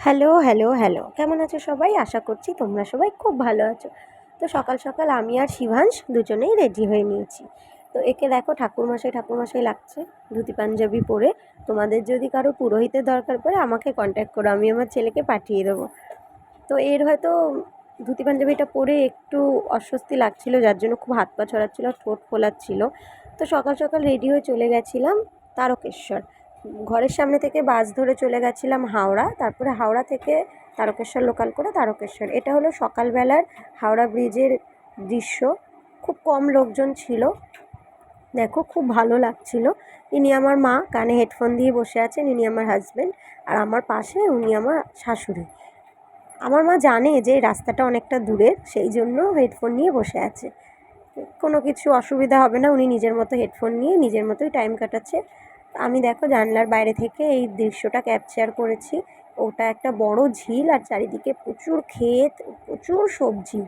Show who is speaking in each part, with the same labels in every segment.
Speaker 1: Hello, hello, hello. কেমন আছো সবাই? আশা করছি তোমরা সবাই খুব ভালো আছো। তো সকাল সকাল আমি আর শিবাংশ দুজনেই রেডি হয়ে নিয়েছি। তো একে দেখো ঠাকুরমশাই লাগছে ধুতি পাঞ্জাবি পরে। তোমাদের যদি কারো পুরোহিতের দরকার পড়ে আমাকে কন্ট্যাক্ট করো, আমি আমার ছেলেকে পাঠিয়ে দেবো। তো এর হয়তো ধুতি পাঞ্জাবিটা পরে একটু অস্বস্তি লাগছিল, যার জন্য খুব হাত পা ছড়াচ্ছিল, ঠোঁট ফোলাচ্ছিল। তো সকাল সকাল রেডি হয়ে চলে গেছিলাম তারকেশ্বর। ঘরের সামনে থেকে বাস ধরে চলে গেছিলাম হাওড়া, তারপরে হাওড়া থেকে তারকেশ্বর লোকাল করে তারকেশ্বর। এটা হলো সকালবেলার হাওড়া ব্রিজের দৃশ্য। খুব কম লোকজন ছিল, দেখো খুব ভালো লাগছিল। ইনি আমার মা, কানে হেডফোন দিয়ে বসে আছেন, ইনি আমার হাজব্যান্ড। আর আমার পাশে উনি আমার শাশুড়ি। আমার মা জানে যে রাস্তাটা অনেকটা দূরের, সেই জন্য হেডফোন নিয়ে বসে আছে। কোনো কিছু অসুবিধা হবে না, উনি নিজের মতো হেডফোন নিয়ে নিজের মতোই টাইম কাটাচ্ছে। আমি দেখো জানলার বাইরে থেকে এই দৃশ্যটা ক্যাপচার করেছি। ওটা একটা বড় ঝিল আর চারিদিকে প্রচুর ক্ষেত, প্রচুর সবজি,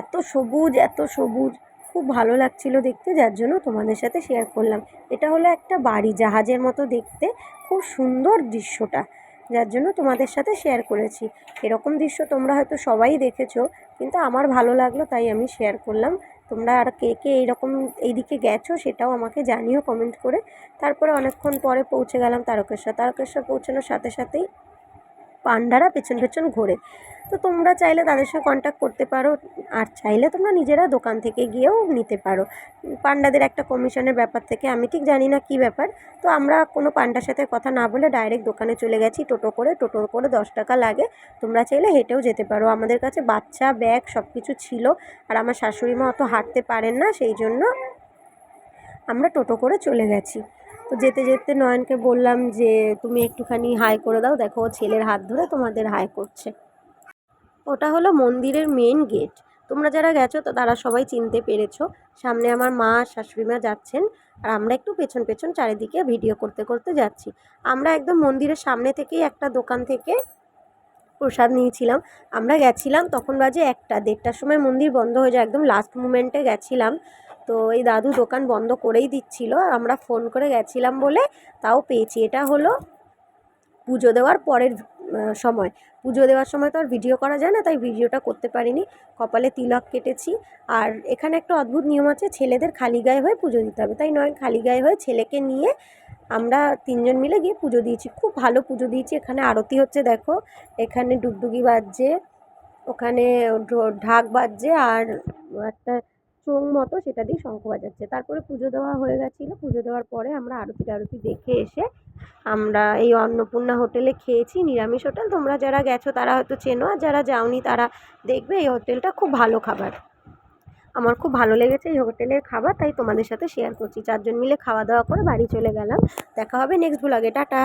Speaker 1: এত সবুজ এত সবুজ, খুব ভালো লাগছিল দেখতে, যার জন্য তোমাদের সাথে শেয়ার করলাম। এটা হলো একটা বাড়ি, জাহাজের মতো দেখতে, খুব সুন্দর দৃশ্যটা, যার জন্য তোমাদের সাথে শেয়ার করেছি। এরকম দৃশ্য তোমরা হয়তো সবাই দেখেছো, কিন্তু আমার ভালো লাগলো তাই আমি শেয়ার করলাম। তোমরা আর কে কে এইরকম এইদিকে গেছো সেটাও আমাকে জানিও কমেন্ট করে। তারপরে অনেকক্ষণ পরে পৌঁছে গেলাম তারকেশ্বর পৌঁছানোর সাথে সাথেই পান্ডারা পেছন পেছন ঘোরে। তো তোমরা চাইলে তাদের সঙ্গে কন্ট্যাক্ট করতে পারো, আর চাইলে তোমরা নিজেরা দোকান থেকে গিয়েও নিতে পারো। পান্ডাদের একটা কমিশনের ব্যাপার থেকে, আমি ঠিক জানি না কী ব্যাপার। তো আমরা কোনো পান্ডার সাথে কথা না বলে ডাইরেক্ট দোকানে চলে গেছি টোটো করে 10 টাকা লাগে। তোমরা চাইলে হেঁটেও যেতে পারো। আমাদের কাছে বাচ্চা ব্যাগ সব কিছু ছিল, আর আমার শাশুড়ি মা অত হাঁটতে পারেন না, সেই জন্য আমরা টোটো করে চলে গেছি। তো যেতে যেতে নয়নকে বললাম যে তুমি একটুখানি হাই করে দাও, দেখো ও ছেলের হাত ধরে তোমাদের হাই করছে। ওটা হলো মন্দিরের মেন গেট। তোমরা যারা গেছো তো তারা সবাই চিনতে পেরেছো। সামনে আমার মা শাশুড়ি মা যাচ্ছেন, আর আমরা একটু পেছন পেছন চারিদিকে ভিডিও করতে করতে যাচ্ছি। আমরা একদম মন্দিরের সামনে থেকেই একটা দোকান থেকে প্রসাদ নিয়েছিলাম। আমরা গেছিলাম তখন বাজে 1টা, 1:30টার সময় মন্দির বন্ধ হয়ে যায়, একদম লাস্ট মুমেন্টে গেছিলাম। তো এই দাদু দোকান বন্ধ করেই দিচ্ছিল, আমরা ফোন করে গেছিলাম বলে তাও পেয়েছি। এটা হলো পুজো দেওয়ার পরের সময়। পুজো দেওয়ার সময় তো আর ভিডিও করা যায় না, তাই ভিডিওটা করতে পারিনি। কপালে তিলক কেটেছি। আর এখানে একটা অদ্ভুত নিয়ম আছে, ছেলেদের খালি গায়ে হয়ে পুজো দিতে হবে, তাই নয় খালি গায়ে হয়ে ছেলেকে নিয়ে আমরা 3জন মিলে গিয়ে পুজো দিয়েছি। খুব ভালো পুজো দিয়েছি। এখানে আরতি হচ্ছে দেখো, এখানে ডুগডুগি বাজছে, ওখানে ঢাক বাজছে, আর একটা চোং মতো সেটা দিয়ে শঙ্খ বাজাচ্ছে। তারপরে পুজো দেওয়া হয়ে গেছিলো। পুজো দেওয়ার পরে আমরা আরতি টারতি দেখে এসে আমরা এই অন্নপূর্ণা হোটেলে খেয়েছি, নিরামিষ হোটেল। তোমরা যারা গেছো তারা হয়তো চেনো, আর যারা যাওনি তারা দেখবে। এই হোটেলটা খুব ভালো খাবার, আমার খুব ভালো লেগেছে এই হোটেলের খাবার, তাই তোমাদের সাথে শেয়ার করছি। 4জন মিলে খাওয়া দাওয়া করে বাড়ি চলে গেলাম। দেখা হবে নেক্সট ব্লগে, টাটা।